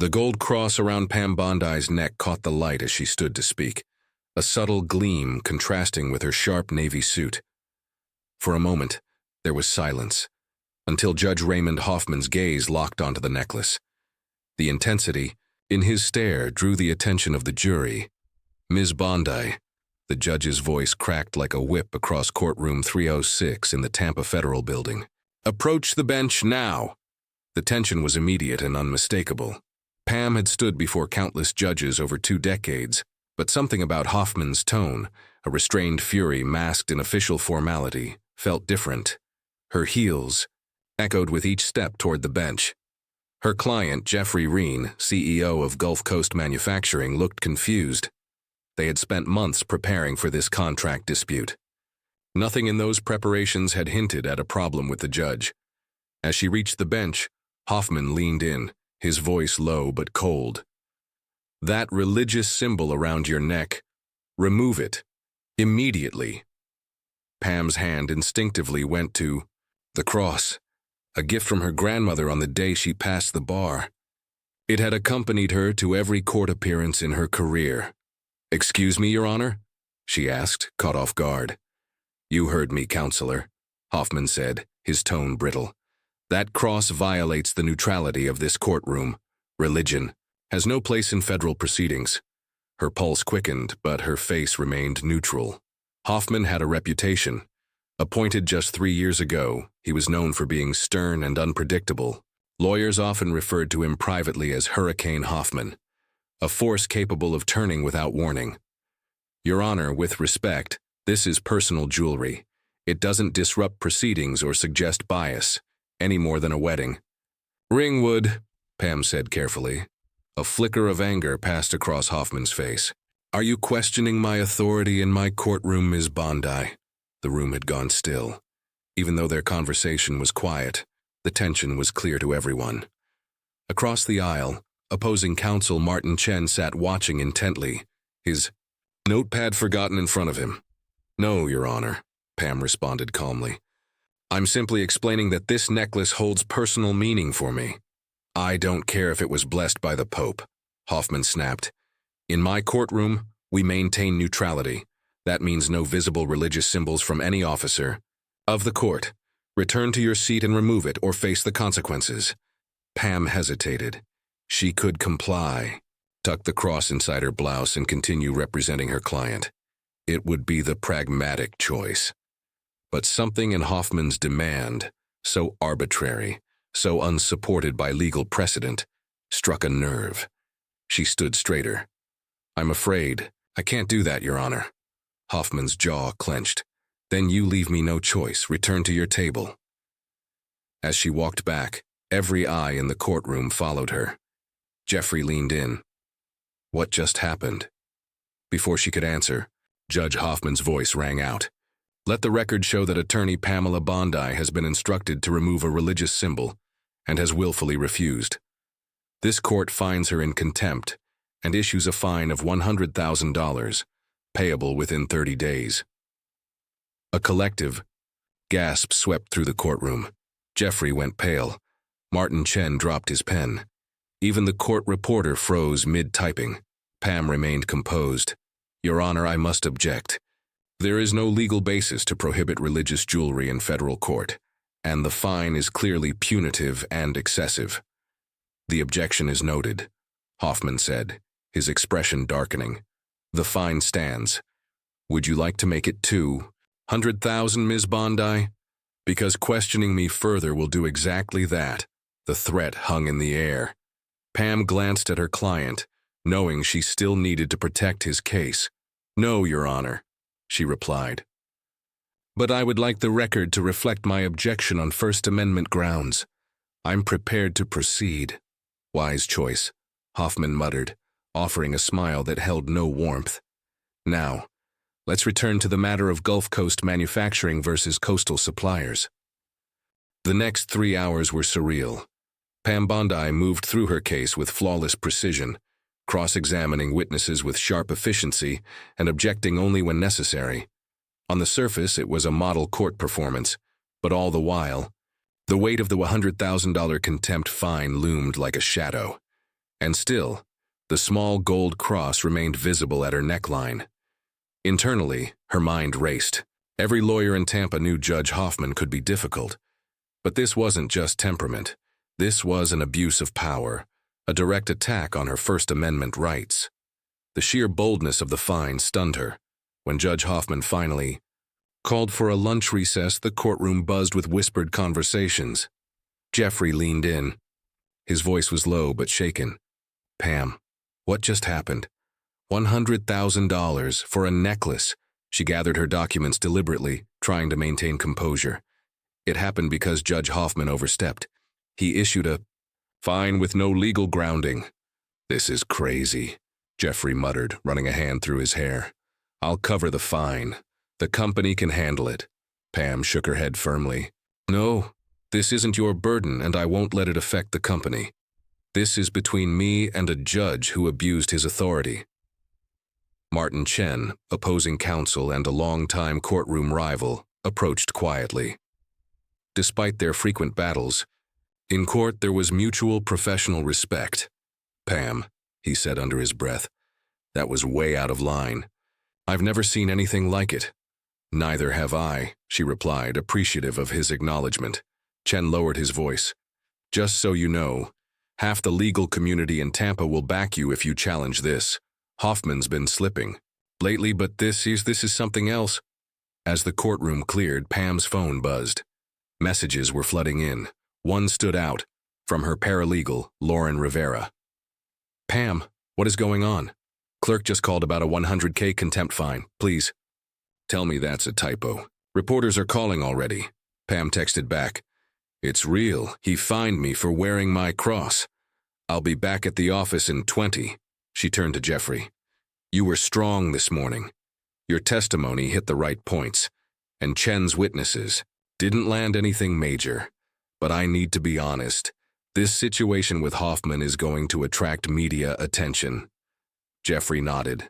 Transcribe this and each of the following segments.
The gold cross around Pam Bondi's neck caught the light as she stood to speak, a subtle gleam contrasting with her sharp navy suit. For a moment, there was silence, until Judge Raymond Hoffman's gaze locked onto the necklace. The intensity in his stare drew the attention of the jury. "Ms. Bondi," the judge's voice cracked like a whip across courtroom 306 in the Tampa Federal Building. "Approach the bench now." The tension was immediate and unmistakable. Pam had stood before countless judges over 2 decades, but something about Hoffman's tone, a restrained fury masked in official formality, felt different. Her heels echoed with each step toward the bench. Her client, Jeffrey Reen, CEO of Gulf Coast Manufacturing, looked confused. They had spent months preparing for this contract dispute. Nothing in those preparations had hinted at a problem with the judge. As she reached the bench, Hoffman leaned in, his voice low but cold. "That religious symbol around your neck, remove it, immediately." Pam's hand instinctively went to the cross, a gift from her grandmother on the day she passed the bar. It had accompanied her to every court appearance in her career. "Excuse me, Your Honor?" she asked, caught off guard. "You heard me, Counselor," Hoffman said, his tone brittle. "That cross violates the neutrality of this courtroom. Religion has no place in federal proceedings." Her pulse quickened, but her face remained neutral. Hoffman had a reputation. Appointed just 3 years ago, he was known for being stern and unpredictable. Lawyers often referred to him privately as Hurricane Hoffman, a force capable of turning without warning. "Your Honor, with respect, this is personal jewelry. It doesn't disrupt proceedings or suggest bias, any more than a wedding." "Ringwood," Pam said carefully. A flicker of anger passed across Hoffman's face. "Are you questioning my authority in my courtroom, Ms. Bondi?" The room had gone still. Even though their conversation was quiet, the tension was clear to everyone. Across the aisle, opposing counsel Martin Chen sat watching intently, his notepad forgotten in front of him. "No, Your Honor," Pam responded calmly. "I'm simply explaining that this necklace holds personal meaning for me." "I don't care if it was blessed by the Pope," Hoffman snapped. "In my courtroom, we maintain neutrality. That means no visible religious symbols from any officer of the court. Return to your seat and remove it or face the consequences." Pam hesitated. She could comply, tuck the cross inside her blouse, and continue representing her client. It would be the pragmatic choice. But something in Hoffman's demand, so arbitrary, so unsupported by legal precedent, struck a nerve. She stood straighter. "I'm afraid I can't do that, Your Honor." Hoffman's jaw clenched. "Then you leave me no choice. Return to your table." As she walked back, every eye in the courtroom followed her. Jeffrey leaned in. "What just happened?" Before she could answer, Judge Hoffman's voice rang out. "Let the record show that attorney Pamela Bondi has been instructed to remove a religious symbol and has willfully refused. This court finds her in contempt and issues a fine of $100,000, payable within 30 days. A collective gasp swept through the courtroom. Jeffrey went pale. Martin Chen dropped his pen. Even the court reporter froze mid-typing. Pam remained composed. "Your Honor, I must object. There is no legal basis to prohibit religious jewelry in federal court, and the fine is clearly punitive and excessive." "The objection is noted," Hoffman said, his expression darkening. "The fine stands. Would you like to make it 200,000, Ms. Bondi? Because questioning me further will do exactly that." The threat hung in the air. Pam glanced at her client, knowing she still needed to protect his case. "No, Your Honor," she replied. "But I would like the record to reflect my objection on First Amendment grounds. I'm prepared to proceed." "Wise choice," Hoffman muttered, offering a smile that held no warmth. "Now, let's return to the matter of Gulf Coast Manufacturing versus Coastal Suppliers." The next 3 hours were surreal. Pam Bondi moved through her case with flawless precision, cross-examining witnesses with sharp efficiency and objecting only when necessary. On the surface, it was a model court performance, but all the while, the weight of the $100,000 contempt fine loomed like a shadow. And still, the small gold cross remained visible at her neckline. Internally, her mind raced. Every lawyer in Tampa knew Judge Hoffman could be difficult. But this wasn't just temperament. This was an abuse of power, a direct attack on her First Amendment rights. The sheer boldness of the fine stunned her. When Judge Hoffman finally called for a lunch recess, the courtroom buzzed with whispered conversations. Jeffrey leaned in. His voice was low but shaken. "Pam, what just happened? $100,000 for a necklace." She gathered her documents deliberately, trying to maintain composure. It happened because Judge Hoffman overstepped. He issued a fine with no legal grounding. "This is crazy," Jeffrey muttered, running a hand through his hair. "I'll cover the fine. The company can handle it." Pam shook her head firmly. "No, this isn't your burden, and I won't let it affect the company. This is between me and a judge who abused his authority." Martin Chen, opposing counsel and a longtime courtroom rival, approached quietly. Despite their frequent battles, in court there was mutual professional respect. "Pam," he said under his breath, "that was way out of line. I've never seen anything like it." "Neither have I," she replied, appreciative of his acknowledgement. Chen lowered his voice. "Just so you know, half the legal community in Tampa will back you if you challenge this. Hoffman's been slipping lately, but this is something else." As the courtroom cleared, Pam's phone buzzed. Messages were flooding in. One stood out, from her paralegal, Lauren Rivera. "Pam, what is going on? Clerk just called about a $100K contempt fine, please." "Tell me that's a typo. Reporters are calling already." Pam texted back. "It's real. He fined me for wearing my cross. I'll be back at the office in 20. She turned to Jeffrey. "You were strong this morning. Your testimony hit the right points, and Chen's witnesses didn't land anything major. But I need to be honest. This situation with Hoffman is going to attract media attention." Jeffrey nodded.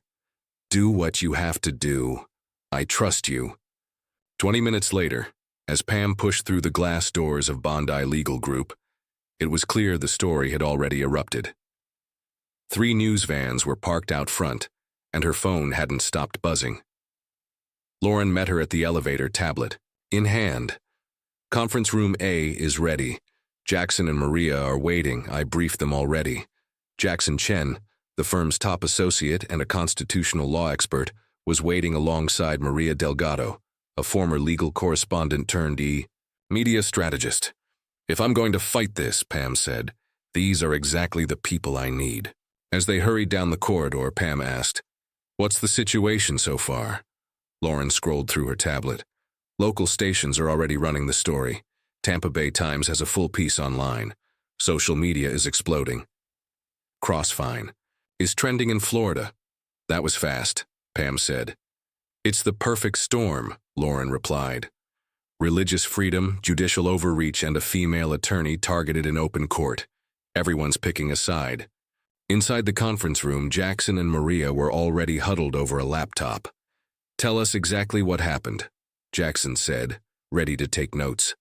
"Do what you have to do. I trust you." 20 minutes later, as Pam pushed through the glass doors of Bondi Legal Group, it was clear the story had already erupted. 3 news vans were parked out front, and her phone hadn't stopped buzzing. Lauren met her at the elevator, tablet in hand. "Conference room A is ready. Jackson and Maria are waiting. I briefed them already." Jackson Chen, the firm's top associate and a constitutional law expert, was waiting alongside Maria Delgado, a former legal correspondent turned media strategist. "If I'm going to fight this," Pam said, "these are exactly the people I need." As they hurried down the corridor, Pam asked, "What's the situation so far?" Lauren scrolled through her tablet. Local stations are already running the story. Tampa Bay Times has a full piece online. Social media is exploding. Crossfine is trending in Florida. That was fast, Pam said. "It's the perfect storm," Lauren replied. Religious freedom, judicial overreach, and a female attorney targeted in open court. Everyone's picking a side. Inside the conference room, Jackson and Maria were already huddled over a laptop. "Tell us exactly what happened," Jackson said, ready to take notes.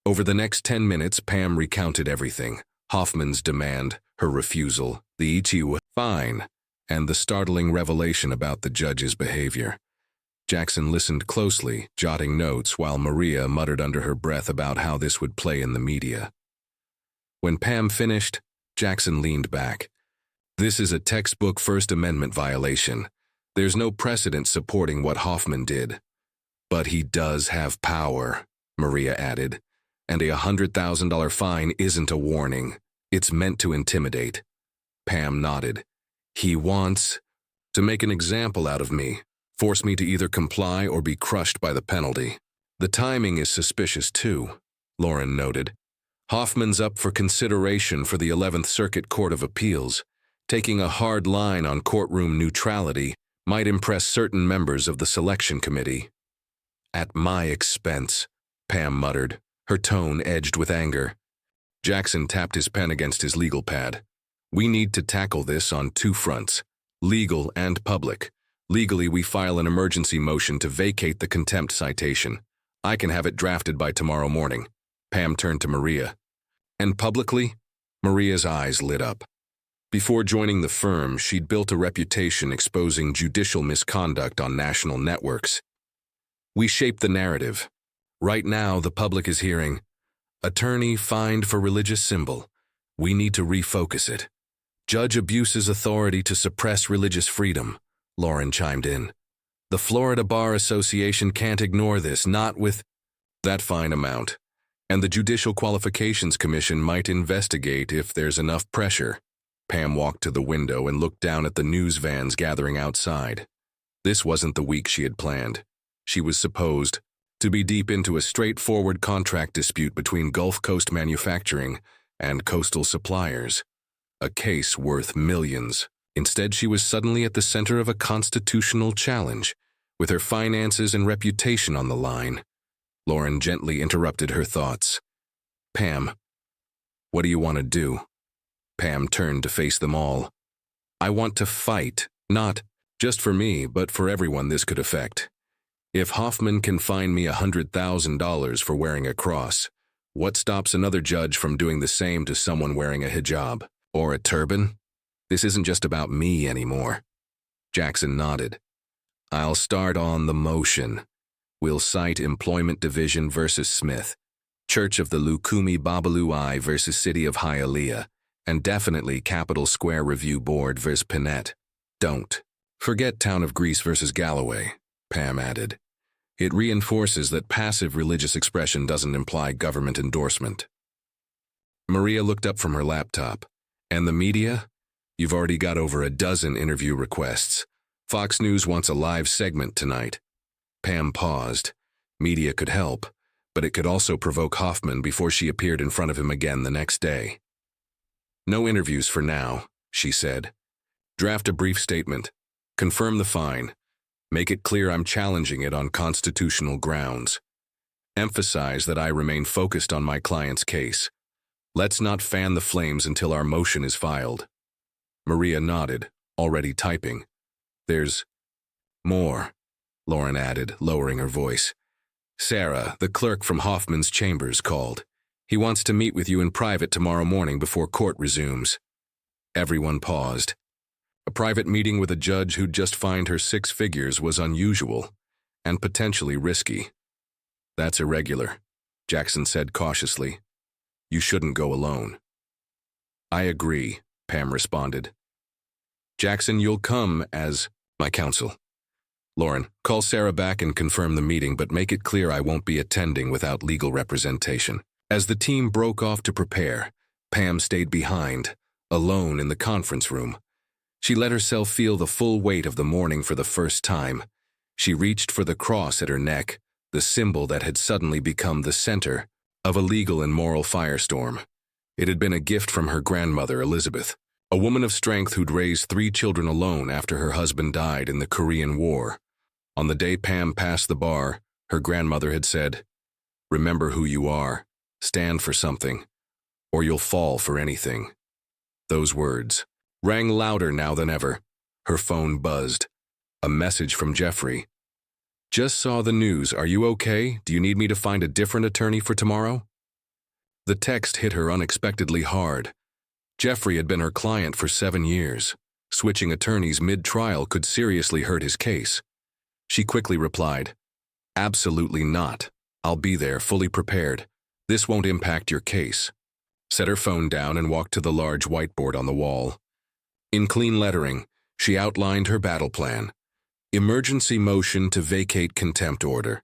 Over the next 10 minutes, Pam recounted everything. Hoffman's demand, her refusal, the Ichiwa fine, and the startling revelation about the judge's behavior. Jackson listened closely, jotting notes, while Maria muttered under her breath about how this would play in the media. When Pam finished, Jackson leaned back. "This is a textbook First Amendment violation. There's no precedent supporting what Hoffman did. But he does have power," Maria added, "and a $100,000 fine isn't a warning. It's meant to intimidate." Pam nodded. "He wants to make an example out of me, force me to either comply or be crushed by the penalty." "The timing is suspicious too," Lauren noted. "Hoffman's up for consideration for the 11th Circuit Court of Appeals. Taking a hard line on courtroom neutrality might impress certain members of the selection committee." "At my expense," Pam muttered, her tone edged with anger. Jackson tapped his pen against his legal pad. "We need to tackle this on 2 fronts, legal and public. Legally, we file an emergency motion to vacate the contempt citation. I can have it drafted by tomorrow morning." Pam turned to Maria. "And publicly, Maria's eyes lit up. Before joining the firm, she'd built a reputation exposing judicial misconduct on national networks. We shaped the narrative. Right now, the public is hearing, "Attorney fined for religious symbol. We need to refocus it." "Judge abuses authority to suppress religious freedom," Lauren chimed in. "The Florida Bar Association can't ignore this, not with that fine amount. And the Judicial Qualifications Commission might investigate if there's enough pressure." Pam walked to the window and looked down at the news vans gathering outside. This wasn't the week she had planned. She was supposed to be deep into a straightforward contract dispute between Gulf Coast Manufacturing and Coastal Suppliers, a case worth millions. Instead, she was suddenly at the center of a constitutional challenge, with her finances and reputation on the line. Lauren gently interrupted her thoughts. "Pam, what do you want to do?" Pam turned to face them all. "I want to fight, not just for me, but for everyone this could affect. If Hoffman can fine me $100,000 for wearing a cross, what stops another judge from doing the same to someone wearing a hijab or a turban? This isn't just about me anymore." Jackson nodded. "I'll start on the motion. We'll cite Employment Division versus Smith, Church of the Lukumi Babalu I versus City of Hialeah, and definitely Capitol Square Review Board versus Pinette. Don't forget Town of Greece versus Galloway," Pam added. "It reinforces that passive religious expression doesn't imply government endorsement." Maria looked up from her laptop. "And the media? You've already got over a dozen interview requests. Fox News wants a live segment tonight." Pam paused. Media could help, but it could also provoke Hoffman before she appeared in front of him again the next day. "No interviews for now," she said. "Draft a brief statement. Confirm the fine. Make it clear I'm challenging it on constitutional grounds. Emphasize that I remain focused on my client's case. Let's not fan the flames until our motion is filed." Maria nodded, already typing. "There's more," Lauren added, lowering her voice. "Sarah, the clerk from Hoffman's chambers, called. He wants to meet with you in private tomorrow morning before court resumes." Everyone paused. A private meeting with a judge who'd just fined her 6 figures was unusual and potentially risky. "That's irregular," Jackson said cautiously. "You shouldn't go alone." "I agree," Pam responded. "Jackson, you'll come as my counsel. Lauren, call Sarah back and confirm the meeting, but make it clear I won't be attending without legal representation." As the team broke off to prepare, Pam stayed behind, alone in the conference room. She let herself feel the full weight of the morning for the first time. She reached for the cross at her neck, the symbol that had suddenly become the center of a legal and moral firestorm. It had been a gift from her grandmother, Elizabeth, a woman of strength who'd raised 3 children alone after her husband died in the Korean War. On the day Pam passed the bar, her grandmother had said, "Remember who you are, stand for something, or you'll fall for anything." Those words rang louder now than ever. Her phone buzzed. A message from Jeffrey. "Just saw the news. Are you okay? Do you need me to find a different attorney for tomorrow?" The text hit her unexpectedly hard. Jeffrey had been her client for 7 years. Switching attorneys mid-trial could seriously hurt his case. She quickly replied, "Absolutely not. I'll be there, fully prepared. This won't impact your case." Set her phone down and walked to the large whiteboard on the wall. In clean lettering, she outlined her battle plan. Emergency motion to vacate contempt order.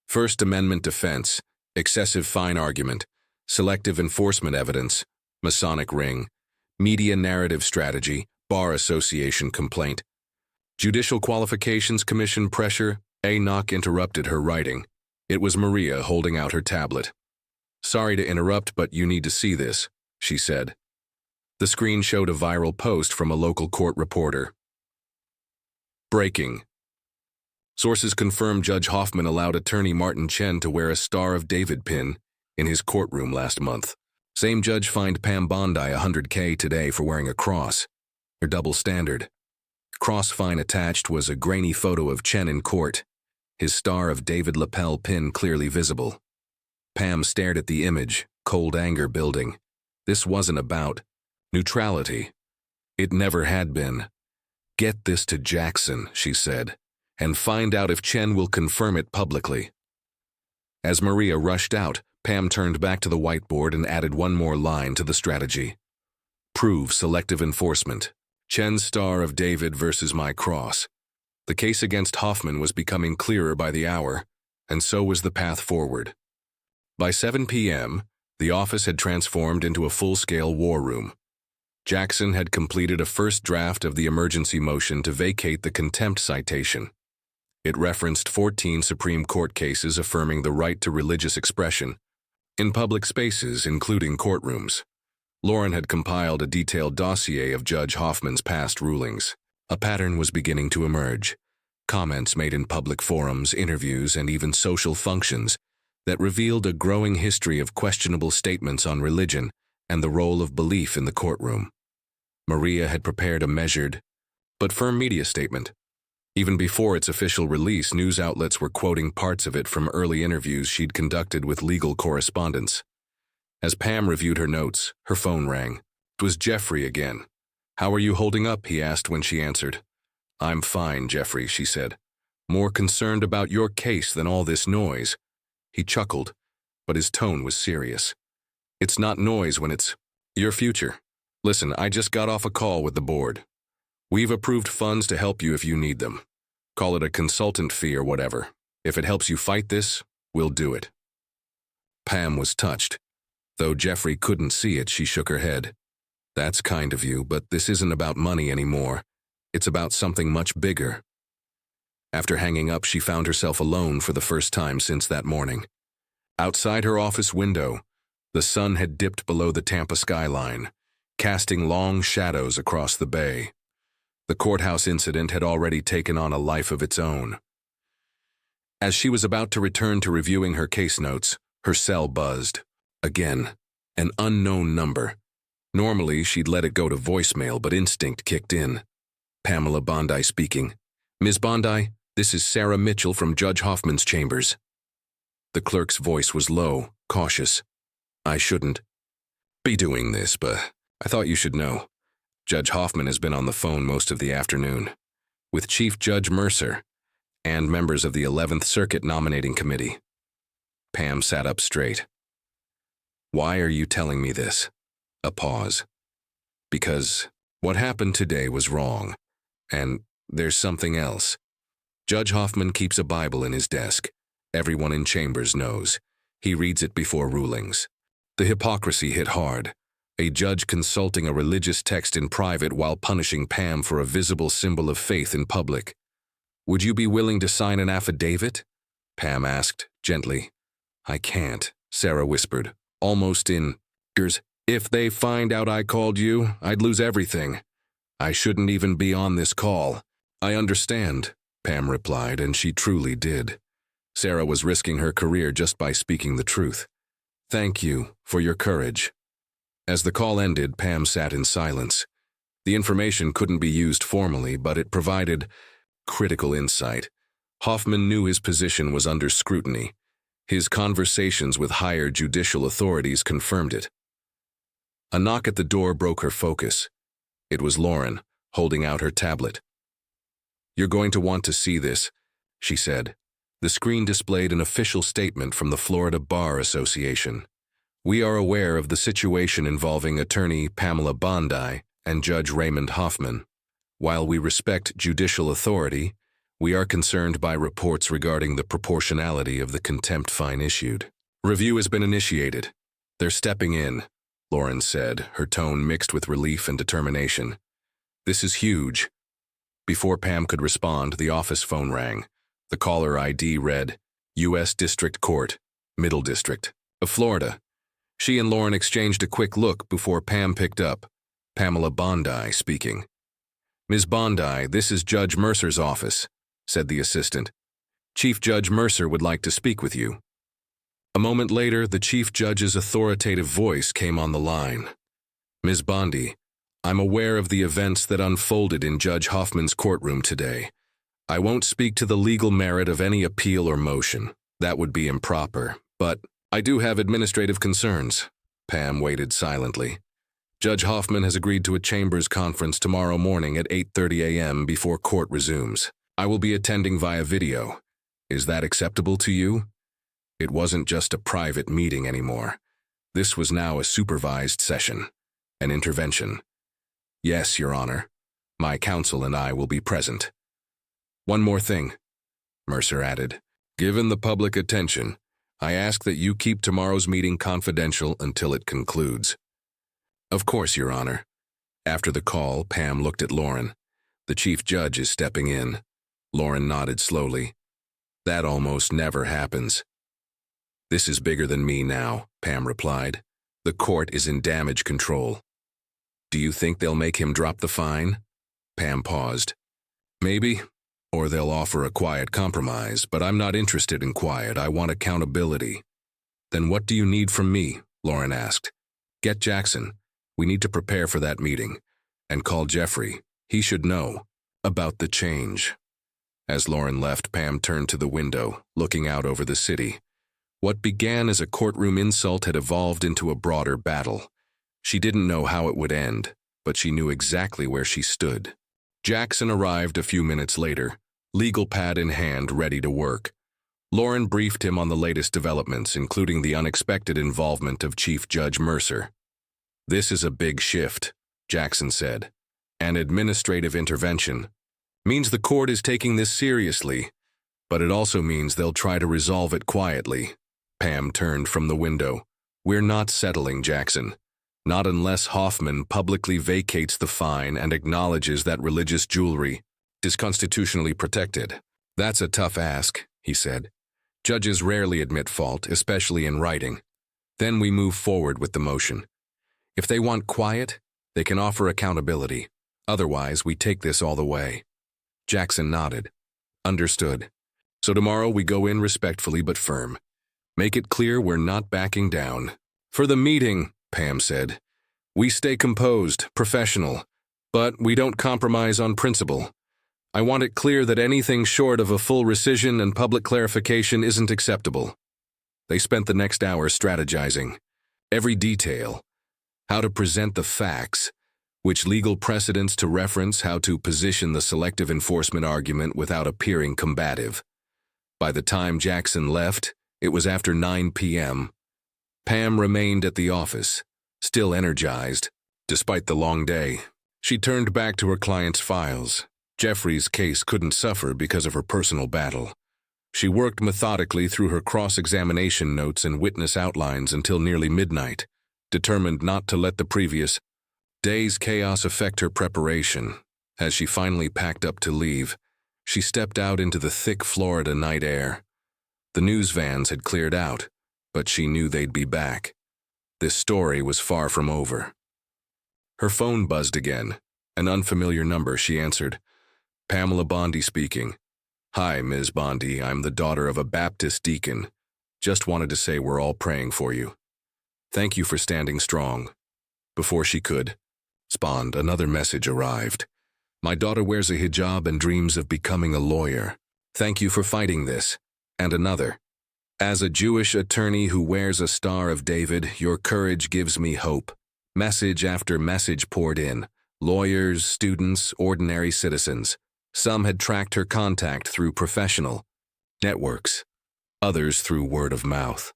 First Amendment defense, excessive fine argument, selective enforcement evidence, Masonic ring, media narrative strategy, Bar Association complaint. Judicial Qualifications Commission pressure. A knock interrupted her writing. It was Maria holding out her tablet. "Sorry to interrupt, but you need to see this," she said. The screen showed a viral post from a local court reporter. Breaking. Sources confirm Judge Hoffman allowed attorney Martin Chen to wear a Star of David pin in his courtroom last month. Same judge fined Pam Bondi $100K today for wearing a cross. Her double standard. Cross fine attached was a grainy photo of Chen in court, his Star of David lapel pin clearly visible. Pam stared at the image, cold anger building. This wasn't about neutrality. It never had been. "Get this to Jackson," she said, "and find out if Chen will confirm it publicly." As Maria rushed out, Pam turned back to the whiteboard and added one more line to the strategy. "Prove selective enforcement. Chen's Star of David versus my cross." The case against Hoffman was becoming clearer by the hour, and so was the path forward. By 7 p.m., the office had transformed into a full-scale war room. Jackson had completed a first draft of the emergency motion to vacate the contempt citation. It referenced 14 Supreme Court cases affirming the right to religious expression in public spaces, including courtrooms. Lauren had compiled a detailed dossier of Judge Hoffman's past rulings. A pattern was beginning to emerge. Comments made in public forums, interviews, and even social functions that revealed a growing history of questionable statements on religion and the role of belief in the courtroom. Maria had prepared a measured but firm media statement. Even before its official release, news outlets were quoting parts of it from early interviews she'd conducted with legal correspondents. As Pam reviewed her notes, her phone rang. It was Jeffrey again. "How are you holding up?" he asked when she answered. "I'm fine, Jeffrey," she said. "More concerned about your case than all this noise." He chuckled, but his tone was serious. "It's not noise when it's your future. Listen, I just got off a call with the board. We've approved funds to help you if you need them. Call it a consultant fee or whatever. If it helps you fight this, we'll do it." Pam was touched. Though Jeffrey couldn't see it, she shook her head. "That's kind of you, but this isn't about money anymore. It's about something much bigger." After hanging up, she found herself alone for the first time since that morning. Outside her office window, the sun had dipped below the Tampa skyline, casting long shadows across the bay. The courthouse incident had already taken on a life of its own. As she was about to return to reviewing her case notes, her cell buzzed. Again, an unknown number. Normally, she'd let it go to voicemail, but instinct kicked in. Pamela Bondi speaking. "Ms. Bondi, this is Sarah Mitchell from Judge Hoffman's chambers." The clerk's voice was low, cautious. "I shouldn't be doing this, but I thought you should know. Judge Hoffman has been on the phone most of the afternoon with Chief Judge Mercer and members of the 11th Circuit Nominating Committee." Pam sat up straight. "Why are you telling me this?" A pause. "Because what happened today was wrong, and there's something else. Judge Hoffman keeps a Bible in his desk. Everyone in chambers knows. He reads it before rulings. The hypocrisy hit hard. A judge consulting a religious text in private while punishing Pam for a visible symbol of faith in public. "Would you be willing to sign an affidavit?" Pam asked, gently. "I can't," Sarah whispered, almost in tears. "If they find out I called you, I'd lose everything. I shouldn't even be on this call." "I understand," Pam replied, and she truly did. Sarah was risking her career just by speaking the truth. "Thank you for your courage." As the call ended, Pam sat in silence. The information couldn't be used formally, but it provided critical insight. Hoffman knew his position was under scrutiny. His conversations with higher judicial authorities confirmed it. A knock at the door broke her focus. It was Lauren, holding out her tablet. "You're going to want to see this," she said. The screen displayed an official statement from the Florida Bar Association. "We are aware of the situation involving attorney Pamela Bondi and Judge Raymond Hoffman. While we respect judicial authority, we are concerned by reports regarding the proportionality of the contempt fine issued. Review has been initiated. They're stepping in," Lauren said, her tone mixed with relief and determination. "This is huge." Before Pam could respond, the office phone rang. The caller ID read, U.S. District Court, Middle District of Florida. She and Lauren exchanged a quick look before Pam picked up. Pamela Bondi speaking. "Ms. Bondi, this is Judge Mercer's office," said the assistant. "Chief Judge Mercer would like to speak with you." A moment later, the Chief Judge's authoritative voice came on the line. "Ms. Bondi, I'm aware of the events that unfolded in Judge Hoffman's courtroom today. I won't speak to the legal merit of any appeal or motion. That would be improper, but I do have administrative concerns. Pam waited silently. Judge Hoffman has agreed to a chambers conference tomorrow morning at 8:30 a.m. before court resumes. I will be attending via video. Is that acceptable to you? It wasn't just a private meeting anymore. This was now a supervised session, an intervention. Yes, Your Honor. My counsel and I will be present. One more thing, Mercer added. Given the public attention, I ask that you keep tomorrow's meeting confidential until it concludes. Of course, Your Honor. After the call, Pam looked at Lauren. The chief judge is stepping in. Lauren nodded slowly. That almost never happens. This is bigger than me now, Pam replied. The court is in damage control. Do you think they'll make him drop the fine? Pam paused. Maybe, or they'll offer a quiet compromise, but I'm not interested in quiet. I want accountability. Then what do you need from me? Lauren asked. Get Jackson. We need to prepare for that meeting. And call Jeffrey. He should know about the change. As Lauren left, Pam turned to the window, looking out over the city. What began as a courtroom insult had evolved into a broader battle. She didn't know how it would end, but she knew exactly where she stood. Jackson arrived a few minutes later, legal pad in hand, ready to work. Lauren briefed him on the latest developments, including the unexpected involvement of Chief Judge Mercer. This is a big shift, Jackson said. An administrative intervention. Means the court is taking this seriously, but it also means they'll try to resolve it quietly. Pam turned from the window. We're not settling, Jackson. Not unless Hoffman publicly vacates the fine and acknowledges that religious jewelry is constitutionally protected. That's a tough ask, he said. Judges rarely admit fault, especially in writing. Then we move forward with the motion. If they want quiet, they can offer accountability. Otherwise, we take this all the way. Jackson nodded. Understood. So tomorrow we go in respectfully but firm. Make it clear we're not backing down. For the meeting, Pam said, we stay composed, professional, but we don't compromise on principle. I want it clear that anything short of a full rescission and public clarification isn't acceptable. They spent the next hour strategizing. Every detail. How to present the facts, which legal precedents to reference, how to position the selective enforcement argument without appearing combative. By the time Jackson left, it was after 9 p.m. Pam remained at the office, still energized, despite the long day. She turned back to her client's files. Jeffrey's case couldn't suffer because of her personal battle. She worked methodically through her cross-examination notes and witness outlines until nearly midnight, determined not to let the previous day's chaos affect her preparation. As she finally packed up to leave, she stepped out into the thick Florida night air. The news vans had cleared out, but she knew they'd be back. This story was far from over. Her phone buzzed again. An unfamiliar number, she answered. Pamela Bondi speaking. Hi, Ms. Bondi, I'm the daughter of a Baptist deacon. Just wanted to say we're all praying for you. Thank you for standing strong. Before she could respond, another message arrived. My daughter wears a hijab and dreams of becoming a lawyer. Thank you for fighting this. And another. As a Jewish attorney who wears a Star of David, your courage gives me hope. Message after message poured in. Lawyers, students, ordinary citizens. Some had tracked her contact through professional networks, others through word of mouth.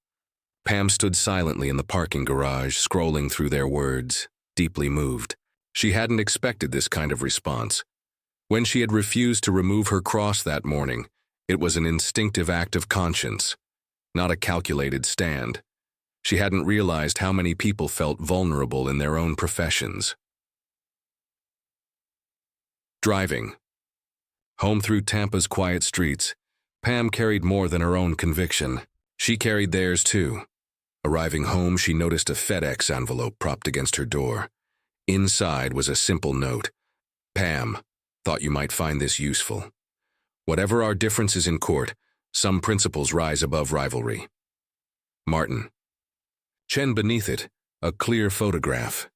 Pam stood silently in the parking garage, scrolling through their words, deeply moved. She hadn't expected this kind of response. When she had refused to remove her cross that morning, it was an instinctive act of conscience, not a calculated stand. She hadn't realized how many people felt vulnerable in their own professions. Driving. Home through Tampa's quiet streets, Pam carried more than her own conviction. She carried theirs too. Arriving home, she noticed a FedEx envelope propped against her door. Inside was a simple note. Pam, thought you might find this useful. Whatever our differences in court, some principles rise above rivalry. Martin. Chen beneath it, a clear photograph.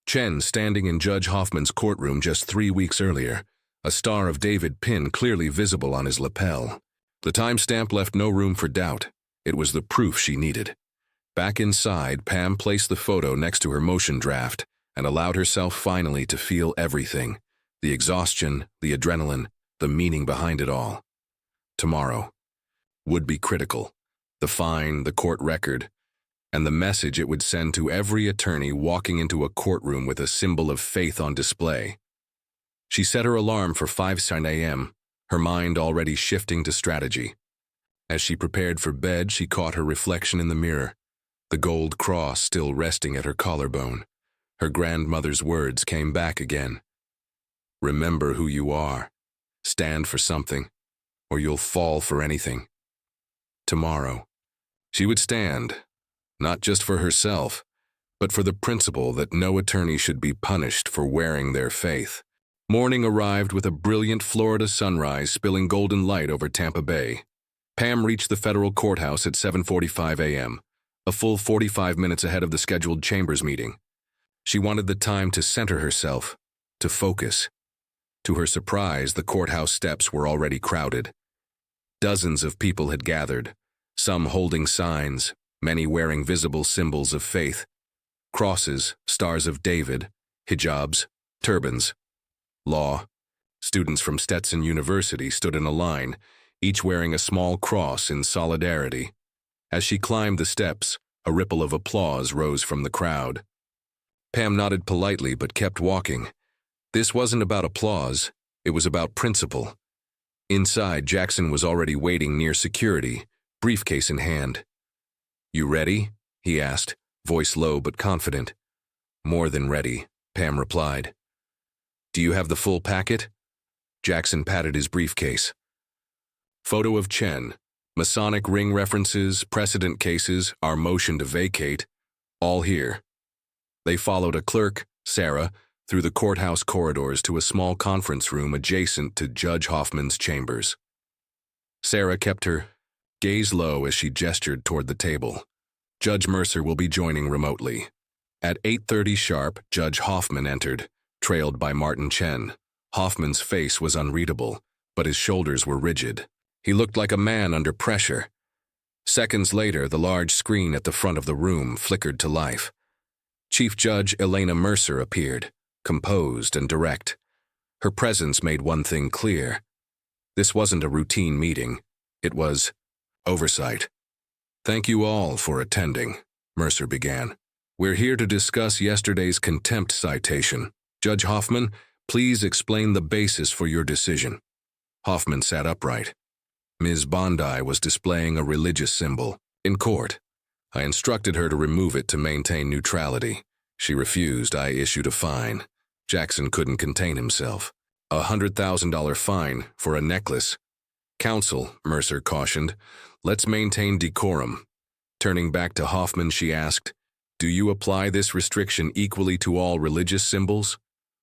Chen standing in Judge Hoffman's courtroom just 3 weeks earlier, a Star of David pin clearly visible on his lapel. The timestamp left no room for doubt. It was the proof she needed. Back inside, Pam placed the photo next to her motion draft and allowed herself finally to feel everything: the exhaustion, the adrenaline, the meaning behind it all. Tomorrow would be critical. The fine, the court record, and the message it would send to every attorney walking into a courtroom with a symbol of faith on display. She set her alarm for 5:10 a.m., her mind already shifting to strategy. As she prepared for bed, she caught her reflection in the mirror, the gold cross still resting at her collarbone. Her grandmother's words came back again. Remember who you are. Stand for something, or you'll fall for anything. Tomorrow, she would stand, not just for herself, but for the principle that no attorney should be punished for wearing their faith. Morning arrived with a brilliant Florida sunrise spilling golden light over Tampa Bay. Pam reached the federal courthouse at 7:45 a.m., a full 45 minutes ahead of the scheduled chambers meeting. She wanted the time to center herself, to focus. To her surprise, the courthouse steps were already crowded. Dozens of people had gathered, some holding signs, many wearing visible symbols of faith: crosses, stars of David, hijabs, turbans. Law. Students from Stetson University stood in a line, each wearing a small cross in solidarity. As she climbed the steps, a ripple of applause rose from the crowd. Pam nodded politely but kept walking. This wasn't about applause, it was about principle. Inside, Jackson was already waiting near security, briefcase in hand. "You ready?" he asked, voice low but confident. "More than ready," Pam replied. "Do you have the full packet?" Jackson patted his briefcase. Photo of Chen, Masonic ring references, precedent cases, our motion to vacate, all here. They followed a clerk, Sarah, through the courthouse corridors to a small conference room adjacent to Judge Hoffman's chambers. Sarah kept her gaze low as she gestured toward the table. Judge Mercer will be joining remotely. At 8:30 sharp, Judge Hoffman entered, trailed by Martin Chen. Hoffman's face was unreadable, but his shoulders were rigid. He looked like a man under pressure. Seconds later, the large screen at the front of the room flickered to life. Chief Judge Elena Mercer appeared, composed and direct. Her presence made one thing clear. This wasn't a routine meeting. It was oversight. "Thank you all for attending," Mercer began. "We're here to discuss yesterday's contempt citation. Judge Hoffman, please explain the basis for your decision." Hoffman sat upright. Ms. Bondi was displaying a religious symbol. "In court, I instructed her to remove it to maintain neutrality. She refused. I issued a fine." Jackson couldn't contain himself. "A $100,000 fine for a necklace." "Counsel," Mercer cautioned, "let's maintain decorum." Turning back to Hoffman, she asked, "Do you apply this restriction equally to all religious symbols?"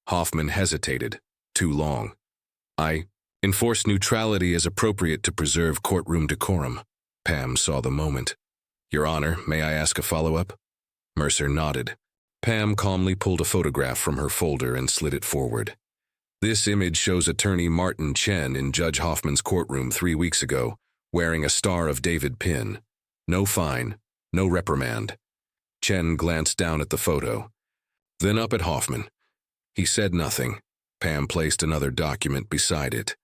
Hoffman hesitated. Too long. "I enforce neutrality as appropriate to preserve courtroom decorum." Pam saw the moment. "Your Honor, may I ask a follow-up?" Mercer nodded. Pam calmly pulled a photograph from her folder and slid it forward. "This image shows attorney Martin Chen in Judge Hoffman's courtroom 3 weeks ago, wearing a Star of David pin. No fine, no reprimand." Chen glanced down at the photo, then up at Hoffman. He said nothing. Pam placed another document beside it.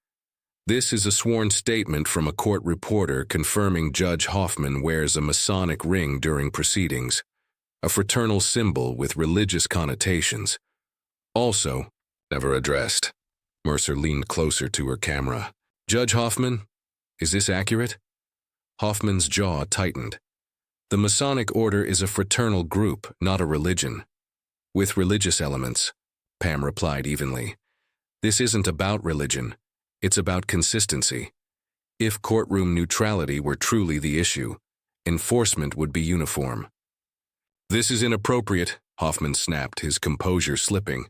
"This is a sworn statement from a court reporter confirming Judge Hoffman wears a Masonic ring during proceedings, a fraternal symbol with religious connotations. Also, never addressed." Mercer leaned closer to her camera. "Judge Hoffman, is this accurate?" Hoffman's jaw tightened. "The Masonic Order is a fraternal group, not a religion." "With religious elements," Pam replied evenly. "This isn't about religion. It's about consistency. If courtroom neutrality were truly the issue, enforcement would be uniform." "This is inappropriate," Hoffman snapped, his composure slipping.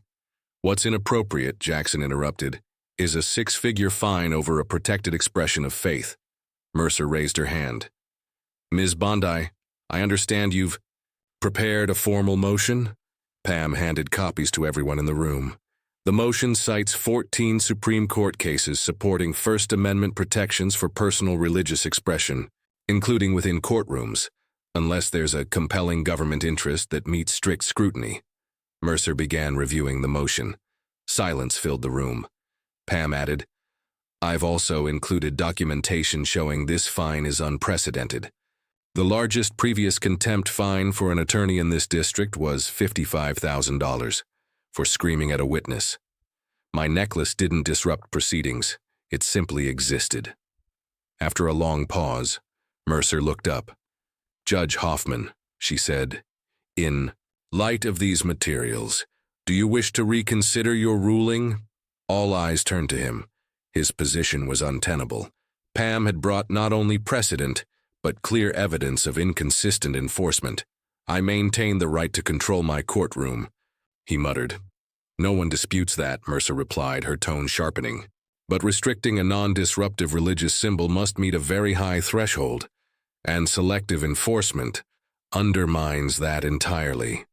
"What's inappropriate," Jackson interrupted, "is a 6-figure fine over a protected expression of faith." Mercer raised her hand. "Ms. Bondi, I understand you've prepared a formal motion?" Pam handed copies to everyone in the room. "The motion cites 14 Supreme Court cases supporting First Amendment protections for personal religious expression, including within courtrooms. unless there's a compelling government interest that meets strict scrutiny. Mercer began reviewing the motion. Silence filled the room. Pam added, I've also included documentation showing this fine is unprecedented. The largest previous contempt fine for an attorney in this district was $55,000 for screaming at a witness. My necklace didn't disrupt proceedings. It simply existed. After a long pause, Mercer looked up. Judge Hoffman, she said, in light of these materials, do you wish to reconsider your ruling? All eyes turned to him. His position was untenable. Pam had brought not only precedent, but clear evidence of inconsistent enforcement. I maintain the right to control my courtroom, he muttered. No one disputes that, Mercer replied, her tone sharpening. But restricting a non-disruptive religious symbol must meet a very high threshold, and selective enforcement undermines that entirely.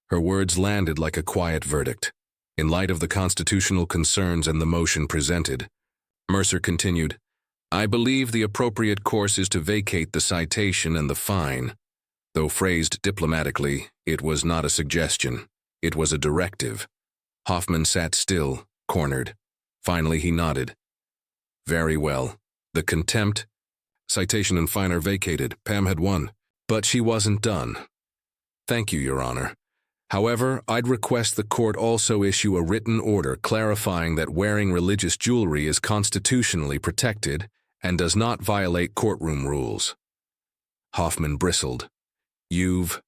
Her words landed like a quiet verdict. In light of the constitutional concerns and the motion presented, Mercer continued, I believe the appropriate course is to vacate the citation and the fine. Though phrased diplomatically, it was not a suggestion. It was a directive. Hoffman sat still, cornered. Finally, he nodded. Very well. The contempt, citation and fine are vacated. Pam had won. But she wasn't done. Thank you, Your Honor. However, I'd request the court also issue a written order clarifying that wearing religious jewelry is constitutionally protected and does not violate courtroom rules. Hoffman bristled. You've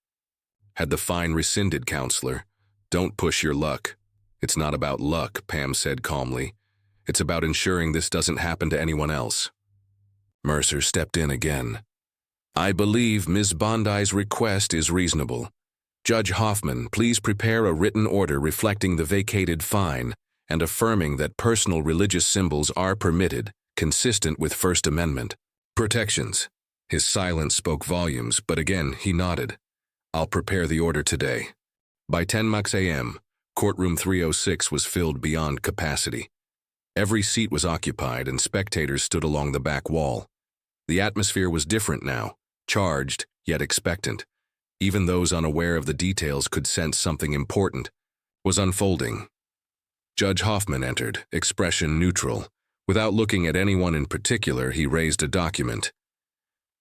had the fine rescinded, counselor. Don't push your luck. It's not about luck, Pam said calmly. It's about ensuring this doesn't happen to anyone else. Mercer stepped in again. I believe Ms. Bondi's request is reasonable. Judge Hoffman, please prepare a written order reflecting the vacated fine and affirming that personal religious symbols are permitted, consistent with First Amendment protections. His silence spoke volumes, but again he nodded. I'll prepare the order today. By 10 a.m., courtroom 306 was filled beyond capacity. Every seat was occupied and spectators stood along the back wall. The atmosphere was different now, charged yet expectant. Even those unaware of the details could sense something important was unfolding. Judge Hoffman entered, expression neutral. Without looking at anyone in particular, he raised a document.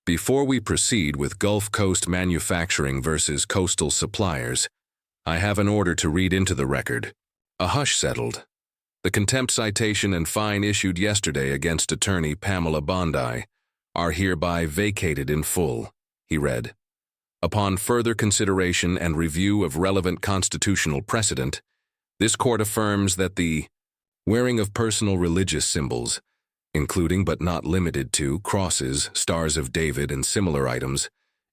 Before we proceed with Gulf Coast Manufacturing versus Coastal Suppliers, I have an order to read into the record. A hush settled. The contempt citation and fine issued yesterday against attorney Pamela Bondi are hereby vacated in full, he read. Upon further consideration and review of relevant constitutional precedent, this court affirms that the wearing of personal religious symbols, including but not limited to crosses, stars of David, and similar items,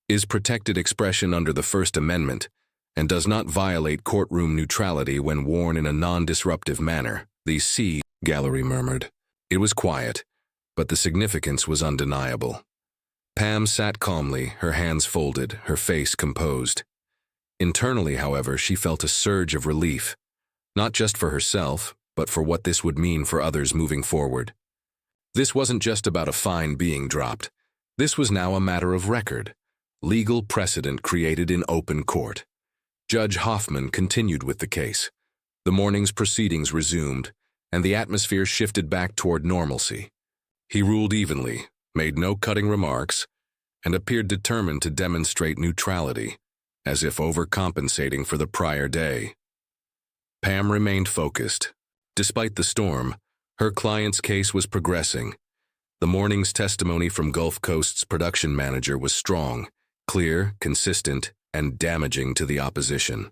is protected expression under the First Amendment and does not violate courtroom neutrality when worn in a non-disruptive manner. The C gallery murmured. It was quiet, but the significance was undeniable. Pam sat calmly, her hands folded, her face composed. Internally, however, she felt a surge of relief, not just for herself, but for what this would mean for others moving forward. This wasn't just about a fine being dropped. This was now a matter of record, legal precedent created in open court. Judge Hoffman continued with the case. The morning's proceedings resumed, and the atmosphere shifted back toward normalcy. He ruled evenly, made no cutting remarks, and appeared determined to demonstrate neutrality, as if overcompensating for the prior day. Pam remained focused. Despite the storm, her client's case was progressing. The morning's testimony from Gulf Coast's production manager was strong, clear, consistent, and damaging to the opposition.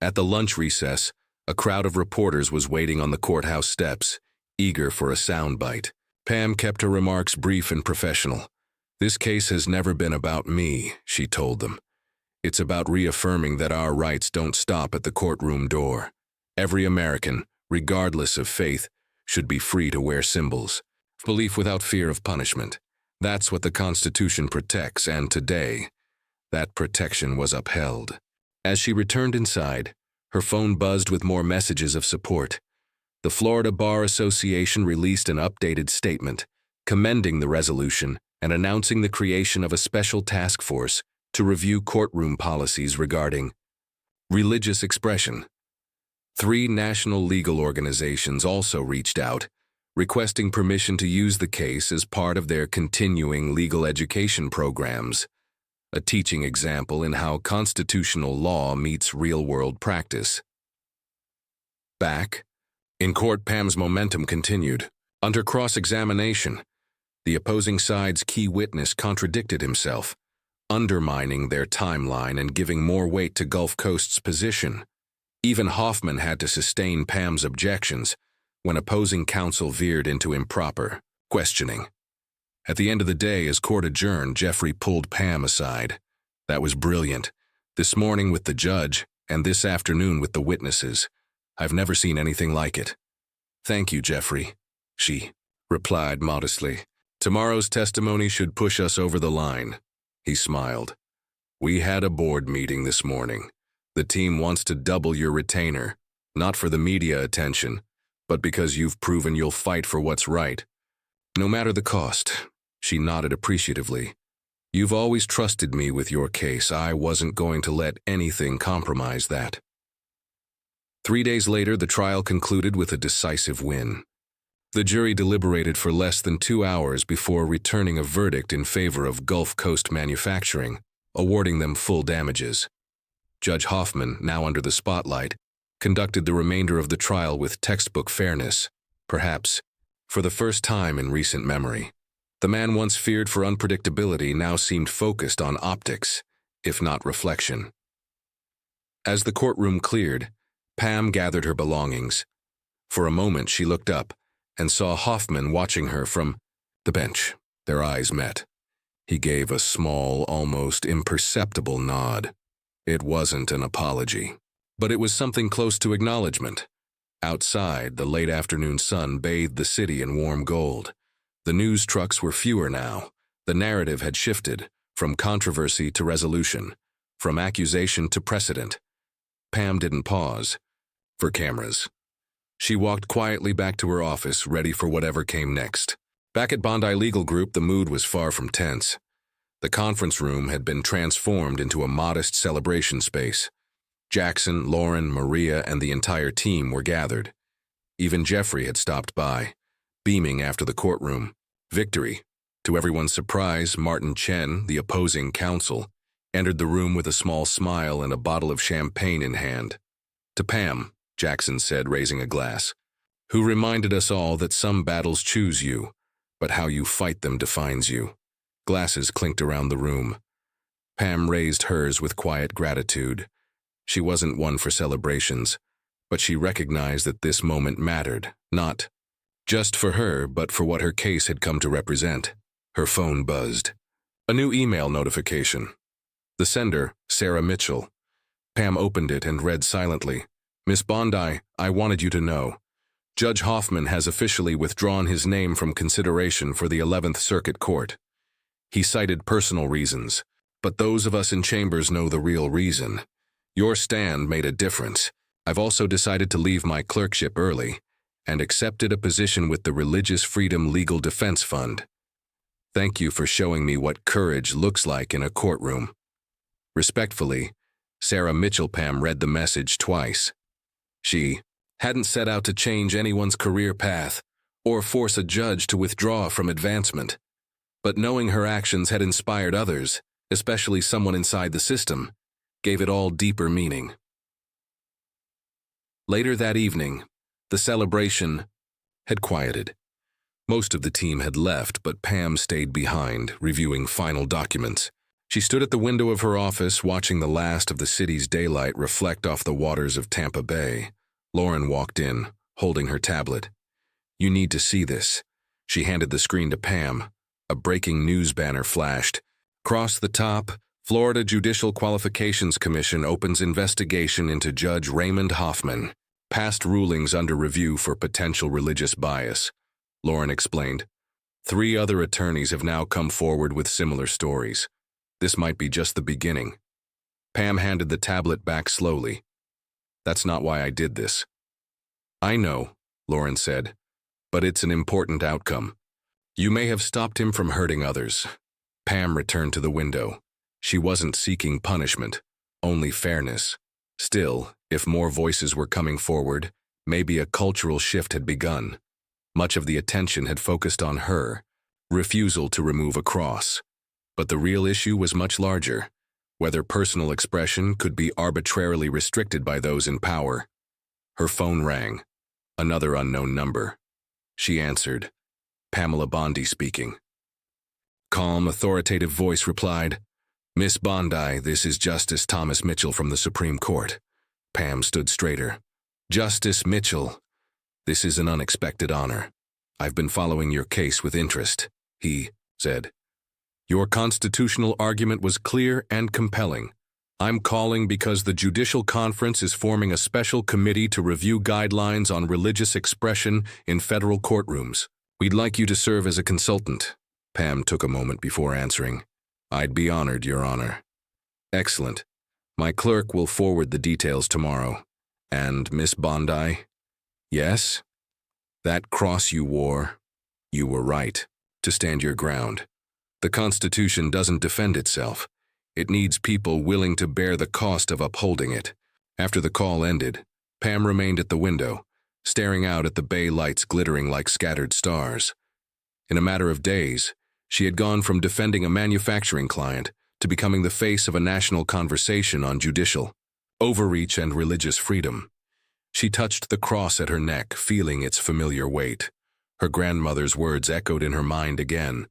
At the lunch recess, a crowd of reporters was waiting on the courthouse steps, eager for a soundbite. Pam kept her remarks brief and professional. This case has never been about me, she told them. It's about reaffirming that our rights don't stop at the courtroom door. Every American, regardless of faith, should be free to wear symbols. Belief without fear of punishment. That's what the Constitution protects, and today, that protection was upheld. As she returned inside, her phone buzzed with more messages of support. The Florida Bar Association released an updated statement, commending the resolution and announcing the creation of a special task force to review courtroom policies regarding religious expression. 3 national legal organizations also reached out, requesting permission to use the case as part of their continuing legal education programs, a teaching example in how constitutional law meets real-world practice. Back in court, Pam's momentum continued. Under cross-examination, the opposing side's key witness contradicted himself, undermining their timeline and giving more weight to Gulf Coast's position. Even Hoffman had to sustain Pam's objections when opposing counsel veered into improper questioning. At the end of the day, as court adjourned, Jeffrey pulled Pam aside. "That was brilliant. This morning with the judge, and this afternoon with the witnesses. I've never seen anything like it." "Thank you, Jeffrey," she replied modestly. "Tomorrow's testimony should push us over the line." He smiled. "We had a board meeting this morning. The team wants to double your retainer, not for the media attention, but because you've proven you'll fight for what's right. No matter the cost." She nodded appreciatively. "You've always trusted me with your case. I wasn't going to let anything compromise that." 3 days later, the trial concluded with a decisive win. The jury deliberated for less than 2 hours before returning a verdict in favor of Gulf Coast Manufacturing, awarding them full damages. Judge Hoffman, now under the spotlight, conducted the remainder of the trial with textbook fairness, perhaps for the first time in recent memory. The man once feared for unpredictability now seemed focused on optics, if not reflection. As the courtroom cleared, Pam gathered her belongings. For a moment she looked up and saw Hoffman watching her from the bench. Their eyes met. He gave a small, almost imperceptible nod. It wasn't an apology, but it was something close to acknowledgement. Outside, the late afternoon sun bathed the city in warm gold. The news trucks were fewer now. The narrative had shifted from controversy to resolution, from accusation to precedent. Pam didn't pause for cameras. She walked quietly back to her office, ready for whatever came next. Back at Bondi Legal Group, the mood was far from tense. The conference room had been transformed into a modest celebration space. Jackson, Lauren, Maria, and the entire team were gathered. Even Jeffrey had stopped by, beaming after the courtroom. Victory. To everyone's surprise, Martin Chen, the opposing counsel, entered the room with a small smile and a bottle of champagne in hand. "To Pam," Jackson said, raising a glass, "who reminded us all that some battles choose you, but how you fight them defines you." Glasses clinked around the room. Pam raised hers with quiet gratitude. She wasn't one for celebrations, but she recognized that this moment mattered, not just for her, but for what her case had come to represent. Her phone buzzed. A new email notification. The sender, Sarah Mitchell. Pam opened it and read silently. "Miss Bondi, I wanted you to know. Judge Hoffman has officially withdrawn his name from consideration for the 11th Circuit Court. He cited personal reasons, but those of us in chambers know the real reason. Your stand made a difference. I've also decided to leave my clerkship early and accepted a position with the Religious Freedom Legal Defense Fund. Thank you for showing me what courage looks like in a courtroom. Respectfully, Sarah Mitchell." Pam read the message twice. She hadn't set out to change anyone's career path or force a judge to withdraw from advancement. But knowing her actions had inspired others, especially someone inside the system, gave it all deeper meaning. Later that evening, the celebration had quieted. Most of the team had left, but Pam stayed behind, reviewing final documents. She stood at the window of her office, watching the last of the city's daylight reflect off the waters of Tampa Bay. Lauren walked in, holding her tablet. "You need to see this." She handed the screen to Pam. A breaking news banner flashed. Across the top, Florida Judicial Qualifications Commission opens investigation into Judge Raymond Hoffman. Past rulings under review for potential religious bias. Lauren explained. 3 other attorneys have now come forward with similar stories. This might be just the beginning. Pam handed the tablet back slowly. "That's not why I did this." "I know," Lauren said, "but it's an important outcome. You may have stopped him from hurting others. Pam returned to the window. She wasn't seeking punishment, only fairness. Still, if more voices were coming forward, maybe a cultural shift had begun. Much of the attention had focused on her refusal to remove a cross. But the real issue was much larger, whether personal expression could be arbitrarily restricted by those in power. Her phone rang. Another unknown number. She answered. Pamela Bondi speaking. Calm, authoritative voice replied, "Miss Bondi, this is Justice Thomas Mitchell from the Supreme Court." Pam stood straighter. "Justice Mitchell, this is an unexpected honor. I've been following your case with interest," he said. "Your constitutional argument was clear and compelling. I'm calling because the Judicial Conference is forming a special committee to review guidelines on religious expression in federal courtrooms. We'd like you to serve as a consultant." Pam took a moment before answering. "I'd be honored, Your Honor." "Excellent. My clerk will forward the details tomorrow. And Miss Bondi?" "Yes? That cross you wore, you were right to stand your ground. The Constitution doesn't defend itself. It needs people willing to bear the cost of upholding it." After the call ended, Pam remained at the window, staring out at the bay lights glittering like scattered stars. In a matter of days, she had gone from defending a manufacturing client to becoming the face of a national conversation on judicial overreach and religious freedom. She touched the cross at her neck, feeling its familiar weight. Her grandmother's words echoed in her mind again.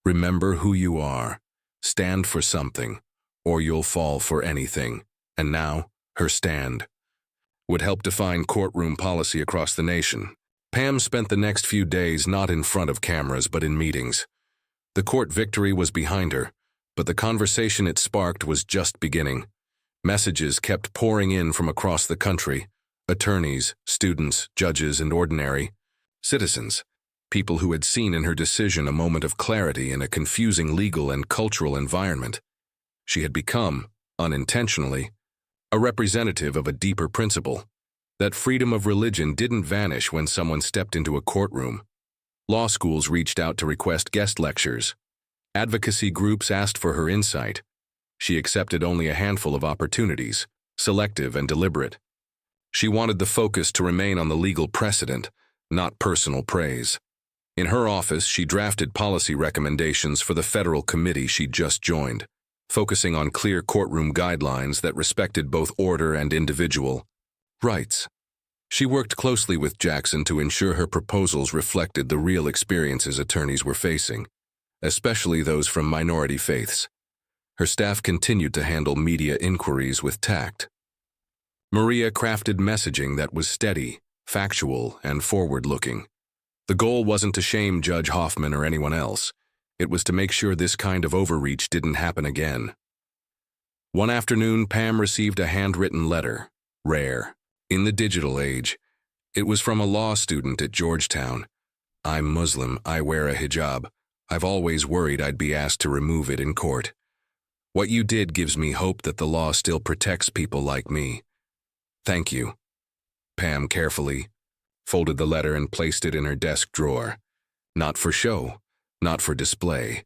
"Remember who you are. Stand for something, or you'll fall for anything." And now, her stand would help define courtroom policy across the nation. Pam spent the next few days not in front of cameras but in meetings. The court victory was behind her, but the conversation it sparked was just beginning. Messages kept pouring in from across the country. Attorneys, students, judges, and ordinary citizens. People who had seen in her decision a moment of clarity in a confusing legal and cultural environment. She had become, unintentionally, a representative of a deeper principle, that freedom of religion didn't vanish when someone stepped into a courtroom. Law schools reached out to request guest lectures. Advocacy groups asked for her insight. She accepted only a handful of opportunities, selective and deliberate. She wanted the focus to remain on the legal precedent, not personal praise. In her office, she drafted policy recommendations for the federal committee she'd just joined, focusing on clear courtroom guidelines that respected both order and individual rights. She worked closely with Jackson to ensure her proposals reflected the real experiences attorneys were facing, especially those from minority faiths. Her staff continued to handle media inquiries with tact. Maria crafted messaging that was steady, factual, and forward-looking. The goal wasn't to shame Judge Hoffman or anyone else. It was to make sure this kind of overreach didn't happen again. One afternoon, Pam received a handwritten letter, rare. In the digital age, it was from a law student at Georgetown. "I'm Muslim, I wear a hijab. I've always worried I'd be asked to remove it in court. What you did gives me hope that the law still protects people like me. Thank you." Pam carefully folded the letter and placed it in her desk drawer. Not for show, not for display,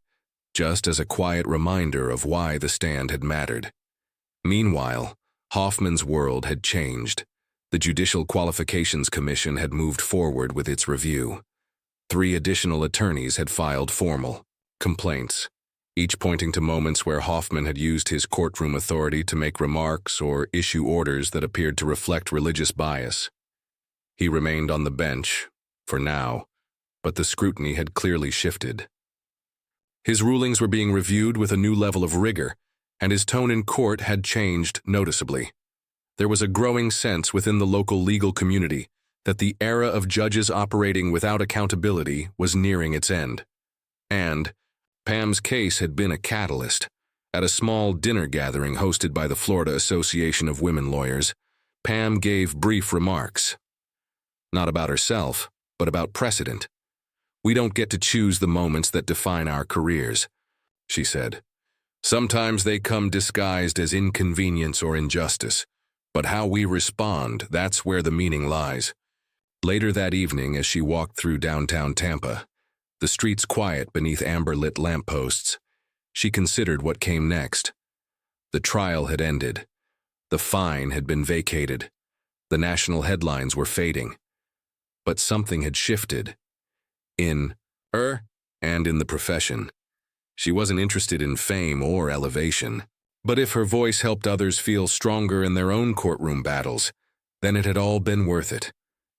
just as a quiet reminder of why the stand had mattered. Meanwhile, Hoffman's world had changed. The Judicial Qualifications Commission had moved forward with its review. 3 additional attorneys had filed formal complaints, each pointing to moments where Hoffman had used his courtroom authority to make remarks or issue orders that appeared to reflect religious bias. He remained on the bench, for now, but the scrutiny had clearly shifted. His rulings were being reviewed with a new level of rigor, and his tone in court had changed noticeably. There was a growing sense within the local legal community that the era of judges operating without accountability was nearing its end. And Pam's case had been a catalyst. At a small dinner gathering hosted by the Florida Association of Women Lawyers, Pam gave brief remarks. Not about herself, but about precedent. "We don't get to choose the moments that define our careers," she said. "Sometimes they come disguised as inconvenience or injustice, but how we respond, that's where the meaning lies." Later that evening, as she walked through downtown Tampa, the streets quiet beneath amber-lit lampposts. She considered what came next. The trial had ended. The fine had been vacated. The national headlines were fading. But something had shifted. In her and in the profession. She wasn't interested in fame or elevation. But if her voice helped others feel stronger in their own courtroom battles, then it had all been worth it.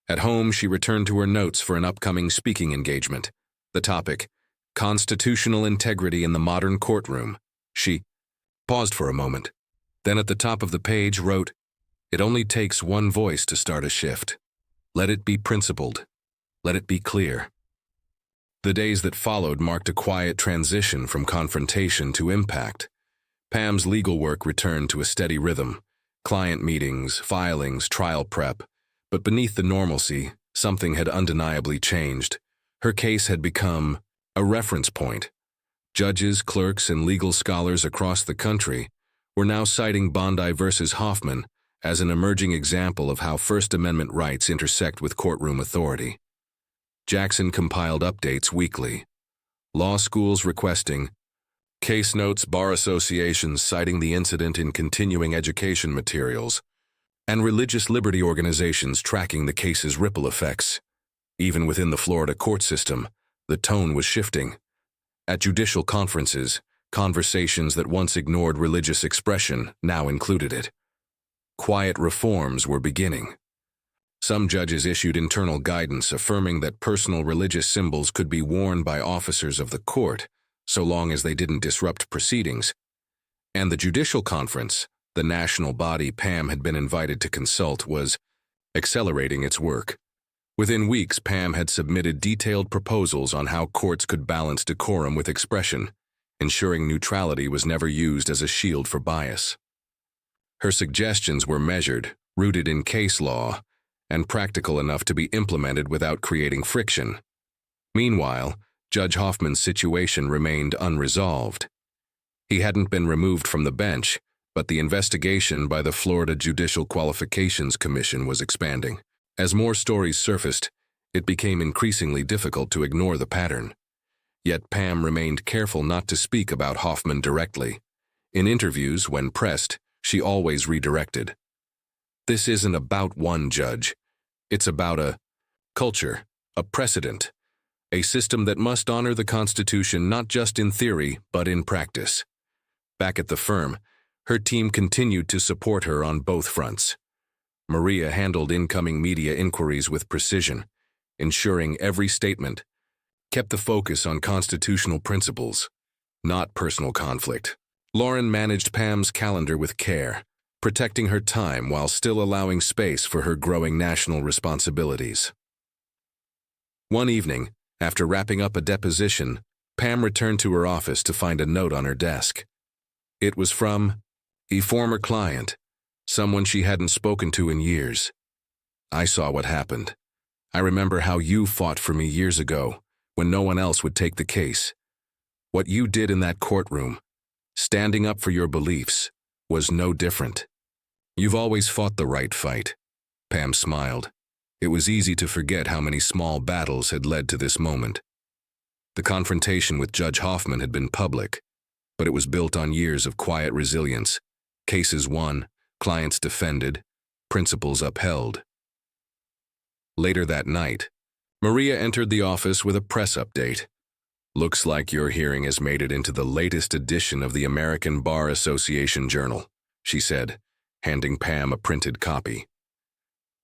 At home, she returned to her notes for an upcoming speaking engagement. The topic, constitutional integrity in the modern courtroom. She paused for a moment. Then at the top of the page wrote, "It only takes one voice to start a shift. Let it be principled. Let it be clear." The days that followed marked a quiet transition from confrontation to impact. Pam's legal work returned to a steady rhythm. Client meetings, filings, trial prep. But beneath the normalcy, something had undeniably changed. Her case had become a reference point. Judges, clerks, and legal scholars across the country were now citing Bondi versus Hoffman as an emerging example of how First Amendment rights intersect with courtroom authority. Jackson compiled updates weekly. Law schools requesting case notes, bar associations citing the incident in continuing education materials, and religious liberty organizations tracking the case's ripple effects. Even within the Florida court system, the tone was shifting. At judicial conferences, conversations that once ignored religious expression now included it. Quiet reforms were beginning. Some judges issued internal guidance affirming that personal religious symbols could be worn by officers of the court, so long as they didn't disrupt proceedings. And the judicial conference, the national body Pam had been invited to consult, was accelerating its work. Within weeks, Pam had submitted detailed proposals on how courts could balance decorum with expression, ensuring neutrality was never used as a shield for bias. Her suggestions were measured, rooted in case law, and practical enough to be implemented without creating friction. Meanwhile, Judge Hoffman's situation remained unresolved. He hadn't been removed from the bench, but the investigation by the Florida Judicial Qualifications Commission was expanding. As more stories surfaced, it became increasingly difficult to ignore the pattern. Yet Pam remained careful not to speak about Hoffman directly. In interviews, when pressed, she always redirected. "This isn't about one judge. It's about a culture, a precedent, a system that must honor the Constitution not just in theory, but in practice." Back at the firm, her team continued to support her on both fronts. Maria handled incoming media inquiries with precision, ensuring every statement kept the focus on constitutional principles, not personal conflict. Lauren managed Pam's calendar with care, protecting her time while still allowing space for her growing national responsibilities. One evening, after wrapping up a deposition, Pam returned to her office to find a note on her desk. It was from a former client, someone she hadn't spoken to in years. "I saw what happened. I remember how you fought for me years ago, when no one else would take the case. What you did in that courtroom, standing up for your beliefs, was no different. You've always fought the right fight." Pam smiled. It was easy to forget how many small battles had led to this moment. The confrontation with Judge Hoffman had been public, but it was built on years of quiet resilience. Cases won, clients defended, principles upheld. Later that night, Maria entered the office with a press update. "Looks like your hearing has made it into the latest edition of the American Bar Association Journal," she said, handing Pam a printed copy.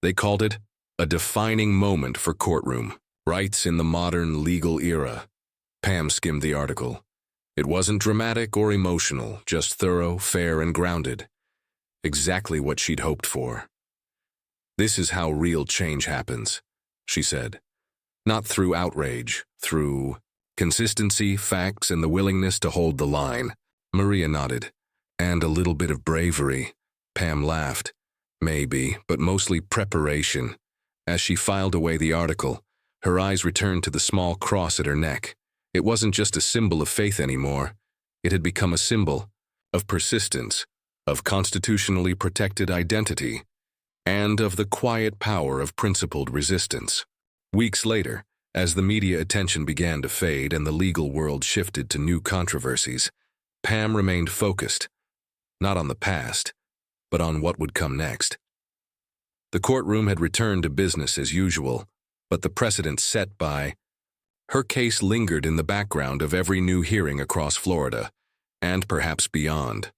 They called it a defining moment for courtroom rights in the modern legal era. Pam skimmed the article. It wasn't dramatic or emotional, just thorough, fair, and grounded. Exactly what she'd hoped for. "This is how real change happens," she said. "Not through outrage, through consistency, facts, and the willingness to hold the line." Maria nodded. "And a little bit of bravery." Pam laughed. "Maybe, but mostly preparation." As she filed away the article, her eyes returned to the small cross at her neck. It wasn't just a symbol of faith anymore. It had become a symbol of persistence, of constitutionally protected identity, and of the quiet power of principled resistance. Weeks later, As the media attention began to fade and the legal world shifted to new controversies, Pam remained focused, not on the past, but on what would come next. The courtroom had returned to business as usual, but the precedent set by her case lingered in the background of every new hearing across Florida, and perhaps beyond.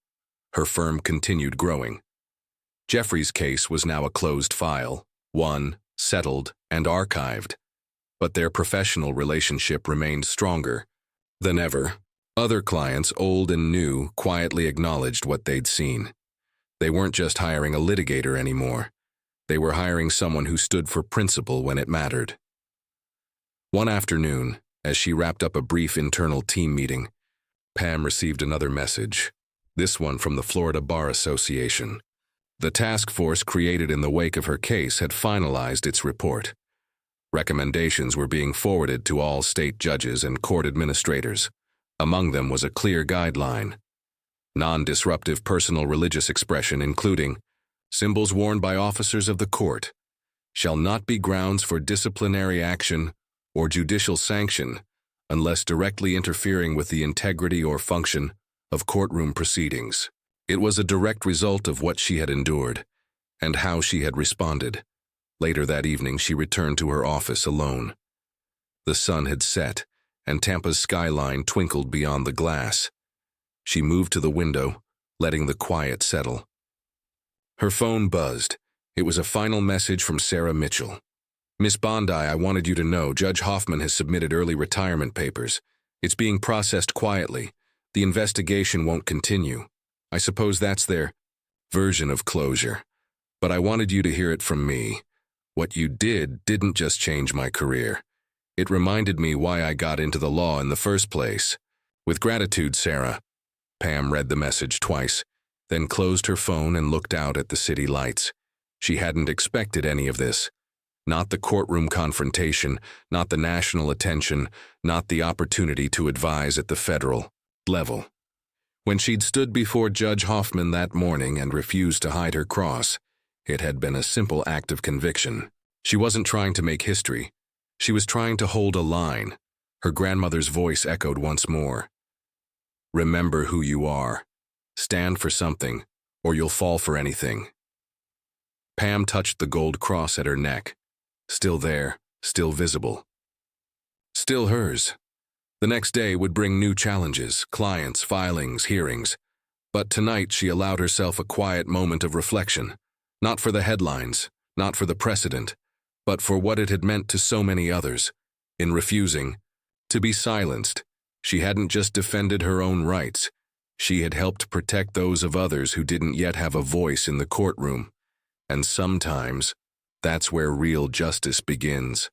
Her firm continued growing. Jeffrey's case was now a closed file, won, settled, and archived, but their professional relationship remained stronger than ever. Other clients, old and new, quietly acknowledged what they'd seen. They weren't just hiring a litigator anymore. They were hiring someone who stood for principle when it mattered. One afternoon, as she wrapped up a brief internal team meeting, Pam received another message, this one from the Florida Bar Association. The task force created in the wake of her case had finalized its report. Recommendations were being forwarded to all state judges and court administrators. Among them was a clear guideline: non-disruptive personal religious expression, including symbols worn by officers of the court, shall not be grounds for disciplinary action or judicial sanction unless directly interfering with the integrity or function of courtroom proceedings. It was a direct result of what she had endured and how she had responded. Later that evening, she returned to her office alone. The sun had set, and Tampa's skyline twinkled beyond the glass. She moved to the window, letting the quiet settle. Her phone buzzed. It was a final message from Sarah Mitchell. "Miss Bondi, I wanted you to know Judge Hoffman has submitted early retirement papers. It's being processed quietly. The investigation won't continue. I suppose that's their version of closure. But I wanted you to hear it from me. What you didn't just change my career. It reminded me why I got into the law in the first place. With gratitude, Sarah." Pam read the message twice, then closed her phone and looked out at the city lights. She hadn't expected any of this. Not the courtroom confrontation, not the national attention, not the opportunity to advise at the federal level. When she'd stood before Judge Hoffman that morning and refused to hide her cross, it had been a simple act of conviction. She wasn't trying to make history. She was trying to hold a line. Her grandmother's voice echoed once more. "Remember who you are. Stand for something, or you'll fall for anything." Pam touched the gold cross at her neck. Still there, still visible. Still hers. The next day would bring new challenges, clients, filings, hearings. But tonight she allowed herself a quiet moment of reflection. Not for the headlines, not for the precedent, but for what it had meant to so many others. In refusing to be silenced, she hadn't just defended her own rights. She had helped protect those of others who didn't yet have a voice in the courtroom. And sometimes, that's where real justice begins.